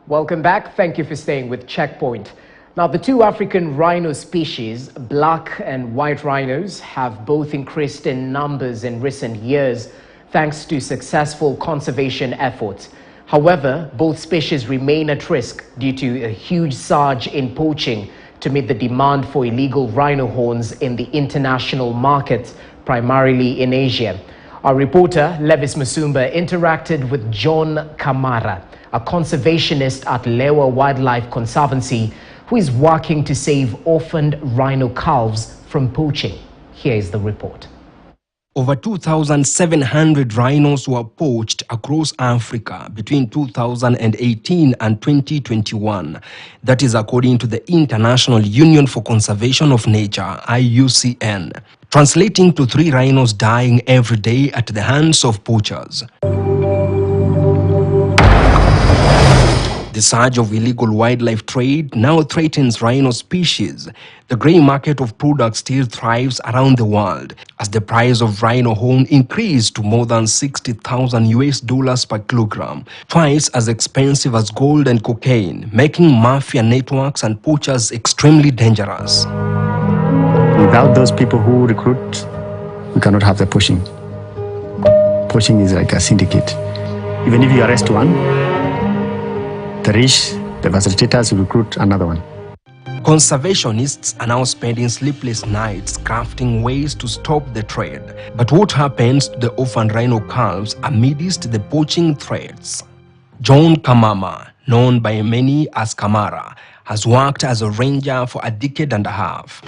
Welcome back. Thank you for staying with Checkpoint. Now, the two African rhino species, black and white rhinos, have both increased in numbers in recent years thanks to successful conservation efforts. However, both species remain at risk due to a huge surge in poaching to meet the demand for illegal rhino horns in the international market, primarily in Asia. Our reporter, Levis Musumba, interacted with John Kamara, a conservationist at Lewa Wildlife Conservancy, who is working to save orphaned rhino calves from poaching. Here is the report. Over 2,700 rhinos were poached across Africa between 2018 and 2021. That is according to the International Union for Conservation of Nature, IUCN, translating to 3 rhinos dying every day at the hands of poachers. The surge of illegal wildlife trade now threatens rhino species. The grey market of products still thrives around the world as the price of rhino horn increased to more than $60,000 per kilogram, twice as expensive as gold and cocaine, making mafia networks and poachers extremely dangerous. Without those people who recruit, we cannot have the poaching. Poaching is like a syndicate. Even if you arrest one, the facilitators will recruit another one. Conservationists are now spending sleepless nights crafting ways to stop the trade. But what happens to the orphan rhino calves amidst the poaching threats? John Kamama, known by many as Kamara, has worked as a ranger for a decade and a half.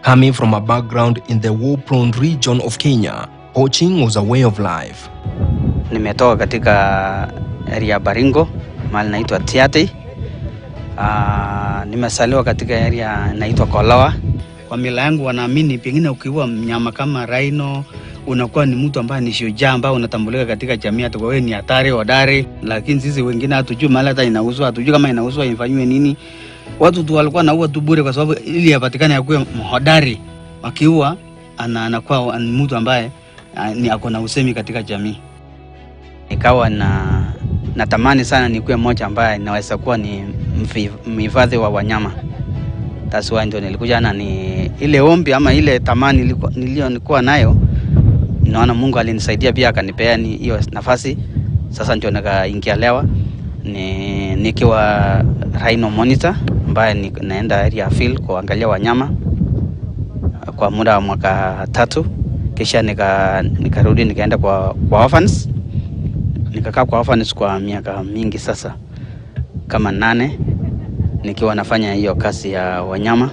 Coming from a background in the war-prone region of Kenya, poaching was a way of life. Nimetoka katika area Baringo, mahali naitwa Tiati. Nimesaliwa katika area naitwa Kolawa. Kwa mila yangu wanaamini pengine ukiua mnyama kama rhino unakuwa ni mtu ambaye ni shujaa ambaye unatambulika katika jamii, hata wewe ni hatari hodari. Lakini sisi wengine hatujui mahali hata inauzwa, hatujui kama inauzwa ifanywe nini. Watu tu walikuwa naua tu bure kwa sababu ili yapatikane yakuwe mhodari. Wakiua anakuwa ni mtu ambaye ni akona usemi katika jamii. Nikawa natamani sana nikuwe mmoja ambaye naweza kuwa ni mhifadhi wa wanyama. That's why ndio nilikuja na ni ile ombi ama ile tamani nilikuwa nayo. Naona Mungu alinisaidia pia akanipea hiyo nafasi. Sasa ndio nikaingia Lewa nikiwa rhino monitor ambaye naenda area field kuangalia wanyama kwa muda wa mwaka 3. Kisha nikarudi nikaenda kwa orphans. Nikakaa kwa orphans kwa miaka mingi sasa, kama 8, nikiwa nafanya hiyo kazi ya wanyama,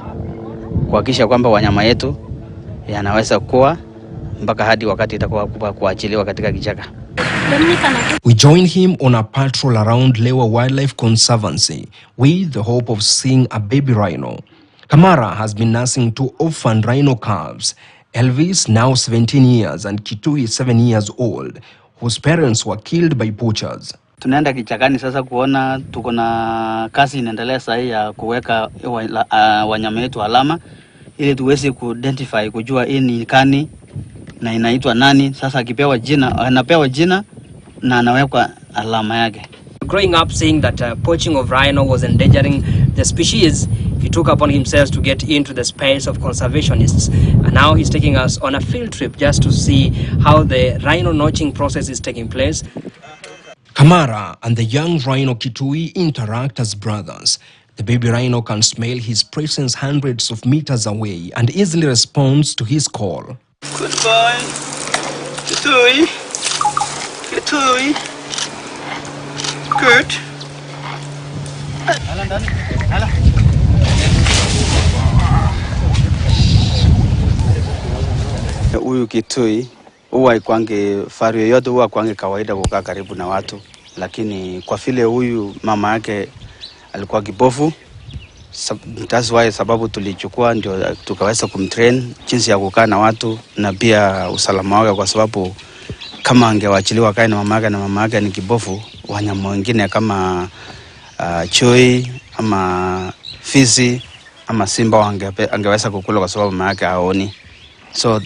kuhakikisha kwamba wanyama yetu yanaweza kuwa mpaka hadi wakati itakuwa kuachiliwa katika kichaka. We joined him on a patrol around Lewa Wildlife Conservancy with the hope of seeing a baby rhino. Kamara has been nursing 2 orphan rhino calves, Elvis, now 17 years, and Kitui, 7 years old, whose parents were killed by poachers. Tunaenda kichakani sasa kuona, tuko na kazi inaendelea sasa ya kuweka wanyama wetu alama ili tuweze kuidentify, kujua hii ni kani na inaitwa nani. Sasa akipewa jina, anapewa jina na anawekwa alama yake. Growing up seeing that poaching of rhino was endangering the species, he took upon himself to get into the space of conservationists. And now he's taking us on a field trip just to see how the rhino notching process is taking place. Kamara and the young rhino Kitui interact as brothers. The baby rhino can smell his presence hundreds of meters away and easily responds to his call. Goodbye, Kitui. Kitui. Good. Huyu Kitui huwa ikwange faru yote huwa kwange kawaida kukaa karibu na watu, lakini kwa vile huyu mama yake alikuwa kipofu, that's why sababu tulichukua ndio tukaweza kumtrain jinsi ya kukaa na watu na pia usalama wake, kwa sababu kama angewachiliwa kae na mama yake ni kipofu, wanyama wengine kama chui ama fisi ama simba angeweza kukula kwa sababu mama yake haoni. So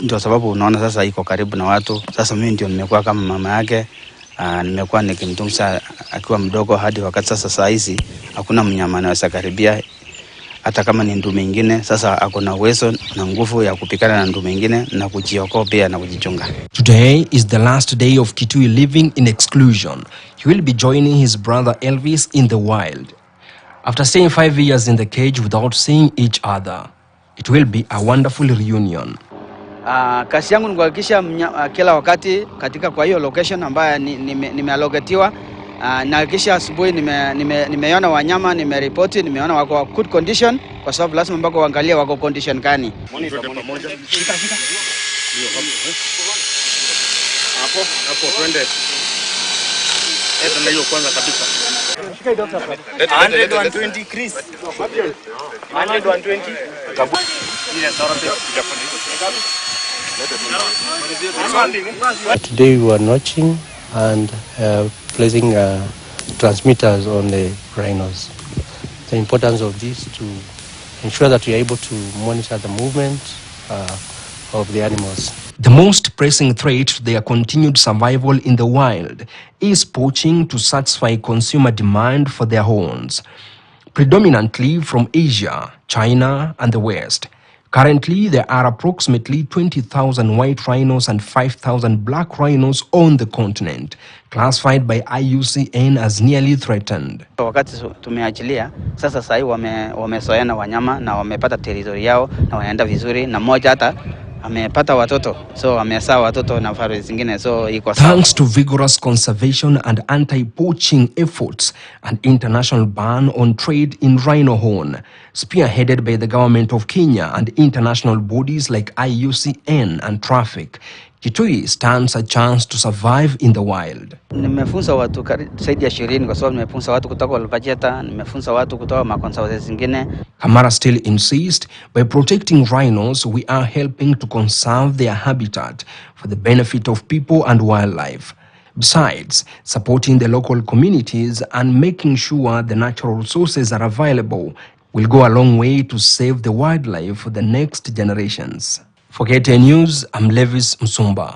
ndio sababu unaona sasa iko karibu na watu. Sasa mimi ndio nimekuwa kama mama yake, Nimekuwa nikimtunza akiwa mdogo hadi wakati sasa hizi hakuna mnyama anaweza karibia, hata kama ni ndume ingine. Sasa akona uwezo na nguvu ya kupikana na ndume ingine na kujiokoa pia na kujichunga. Today is the last day of Kitui living in exclusion. He will be joining his brother Elvis in the wild. After staying 5 years in the cage without seeing each other, it will be a wonderful reunion. Kazi yangu ni kuhakikisha kila wakati katika kwa hiyo location ambayo nimeallocatiwa, nahakikisha asubuhi nimeona wanyama, nimeripoti, nimeona wako good condition, kwa sababu lazima mpaka uangalie wako condition gani. Hapo twende. Ndio hiyo kwanza kabisa. 120 Chris. 120. Today we were notching and placing transmitters on the rhinos. The importance of this to ensure that we are able to monitor the movement of the animals. The most pressing threat to their continued survival in the wild is poaching to satisfy consumer demand for their horns, predominantly from Asia, China, and the West. Currently, there are approximately 20,000 white rhinos and 5,000 black rhinos on the continent, classified by IUCN as nearly threatened. Wakati tumeachilia, sasa sahi wamesoeana wanyama na wamepata territory yao na wanaenda vizuri, na mmoja hata amepata watoto, so amezaa watoto na faru zingine, so iko sawa. Thanks to vigorous conservation and anti-poaching efforts, an international ban on trade in rhino horn, spearheaded by the government of Kenya and international bodies like IUCN and Traffic, Kitui stands a chance to survive in the wild. Nimefunza watu zaidi ya 20 kwa sababu nimefunza watu kutoka Olbajeta, nimefunza watu kutoka makonservation zingine. Kamara still insists by protecting rhinos, we are helping to conserve their habitat for the benefit of people and wildlife. Besides, supporting the local communities and making sure the natural resources are available will go a long way to save the wildlife for the next generations. For KTN News, I'm Levis Msumba.